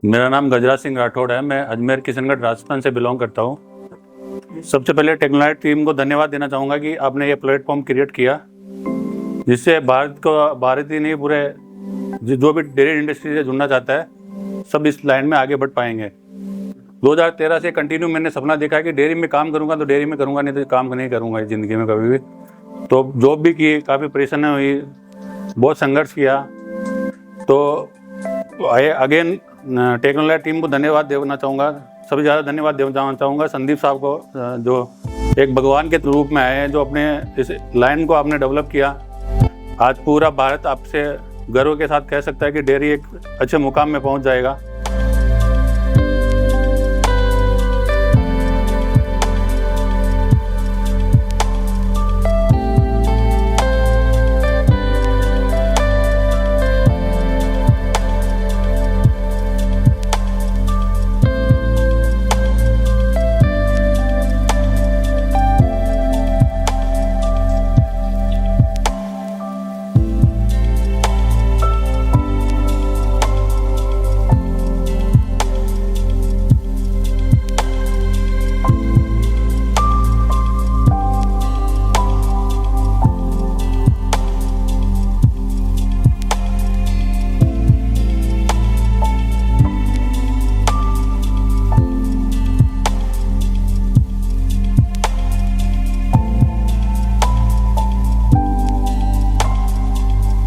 मेरा नाम गजराज सिंह राठौड़ है। मैं अजमेर किशनगढ़ राजस्थान से बिलोंग करता हूँ। सबसे पहले टेक्नोलाइट टीम को धन्यवाद देना चाहूँगा कि आपने ये प्लेटफॉर्म क्रिएट किया, जिससे भारत ही नहीं पूरे जो भी डेयरी इंडस्ट्री से जुड़ना चाहता है सब इस लाइन में आगे बढ़ पाएंगे। 2013 से कंटिन्यू मैंने सपना देखा है कि डेयरी में काम करूँगा तो डेयरी में करूँगा, नहीं तो काम नहीं करूँगा ज़िंदगी में कभी भी। तो जॉब भी की, काफ़ी परेशानी हुई, बहुत संघर्ष किया। तो अगेन टेक्नोलाइट टीम को धन्यवाद देना चाहूँगा। सबसे ज़्यादा धन्यवाद देना चाहूँगा संदीप साहब को, जो एक भगवान के रूप में आए हैं, जो अपने इस लाइन को आपने डेवलप किया। आज पूरा भारत आपसे गर्व के साथ कह सकता है कि डेयरी एक अच्छे मुकाम में पहुँच जाएगा।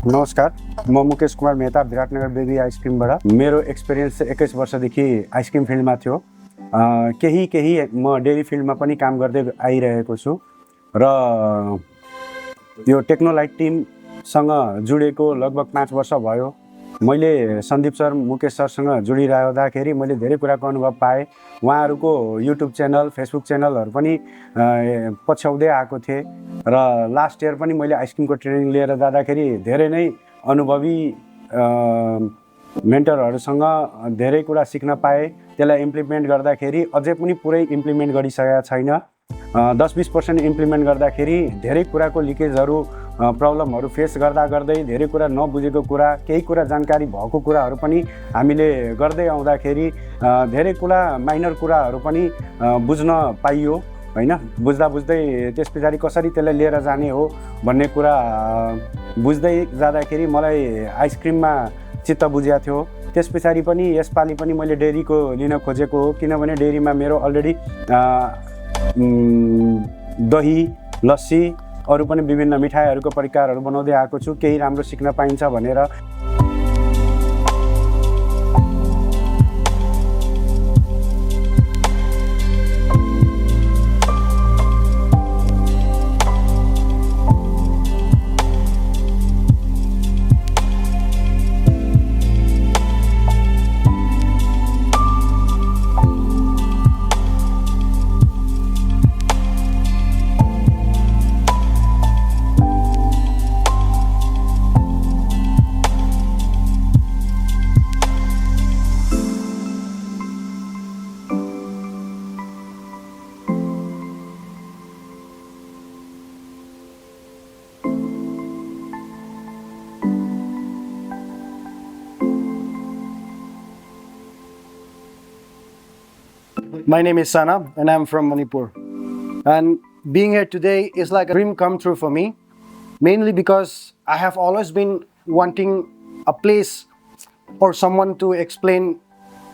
नमस्कार, म मुकेश कुमार मेहता विराटनगर बेबी आइसक्रिमबाट। मेरो एक्सपिरियन्स 21 वर्षदेखि आइसक्रिम फिल्डमा थियो। केही म डेयरी फिल्डमा पनि काम गर्दै आइरहेको छु र यो टेक्नोलाइट टिमसँग जुडेको लगभग 5 वर्ष भयो। मैले सन्दीप सर, मुकेश सरसँग जुडिरहँदाखेरि मैले धेरै कुराको अनुभव पाएँ। उहाँहरूको युट्युब च्यानल, फेसबुक च्यानलहरू पनि पछ्याउँदै आएको थिएँ र लास्ट इयर पनि मैले आइसक्रिमको ट्रेनिङ लिएर जाँदाखेरि धेरै नै अनुभवी मेन्टरहरूसँग धेरै कुरा सिक्न पाएँ। त्यसलाई इम्प्लिमेन्ट गर्दाखेरि अझै पनि पुरै इम्प्लिमेन्ट गरिसकेका छैन। 10-20% इम्प्लिमेन्ट गर्दाखेरि धेरै कुराको लिकेजहरू, प्रब्लमहरू फेस गर्दै धेरै कुरा नबुझेको कुरा, केही कुरा जानकारी भएको कुराहरू पनि हामीले गर्दै आउँदाखेरि धेरै कुरा माइनर कुराहरू पनि बुझ्न पाइयो हैन। बुझ्दै त्यस पछाडि कसरी त्यसलाई लिएर जाने हो भन्ने कुरा बुझ्दै जाँदाखेरि मलाई आइसक्रिममा चित्त बुझेको थियो। त्यस पछाडि पनि यसपालि पनि मैले डेयरीको लिन खोजेको हो, किनभने डेयरीमा मेरो अलरेडी दही, लस्सी, अरू पनि विभिन्न मिठाईहरूको परिकारहरू बनाउँदै आएको छु। केही राम्रो सिक्न पाइन्छ भनेर। My name is Sana and I'm from Manipur. And being here today is like a dream come true for me, mainly because I have always been wanting a place or someone to explain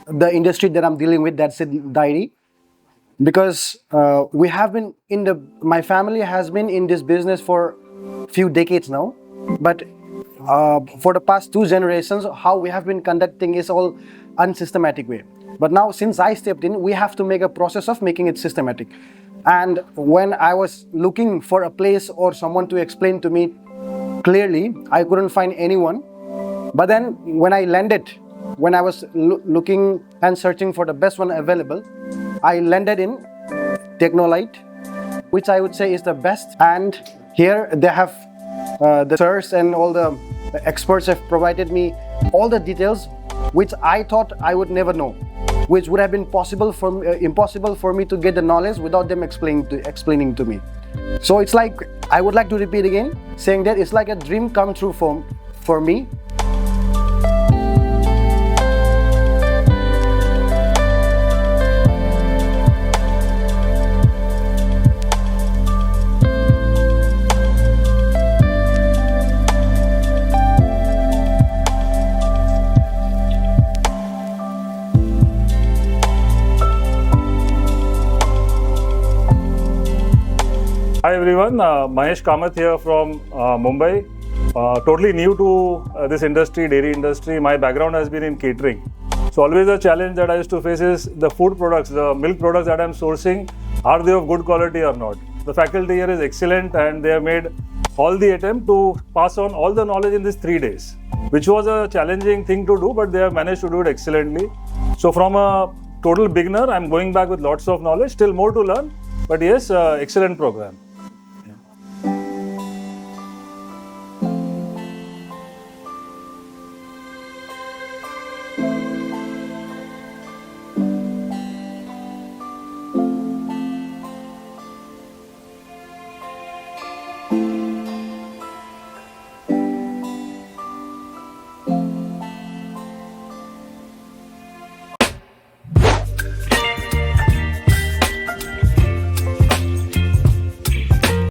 the industry that I'm dealing with, that's in dairy. Because we have been my family has been in this business for few decades now, but for the past 2 generations, how we have been conducting is all unsystematic way. But now, since I stepped in, we have to make a process of making it systematic. And when I was looking for a place or someone to explain to me clearly, I couldn't find anyone. But then when I landed, when I was looking and searching for the best one available, I landed in TECHNOLIGHT, which I would say is the best. And here they have the sirs and all the experts have provided me all the details which I thought I would never know, which would have been impossible for me to get the knowledge without them explaining to me. So it's like, I would like to repeat again, saying that it's like a dream come true for me. everyone. Mahesh Kamath here from Mumbai. Totally new to this industry, dairy industry. My background has been in catering. So always a challenge that I used to face is the food products, the milk products that I'm sourcing, are they of good quality or not? The faculty here is excellent and they have made all the attempt to pass on all the knowledge in these 3 days, which was a challenging thing to do, but they have managed to do it excellently. So from a total beginner, I'm going back with lots of knowledge, still more to learn, but yes, excellent program.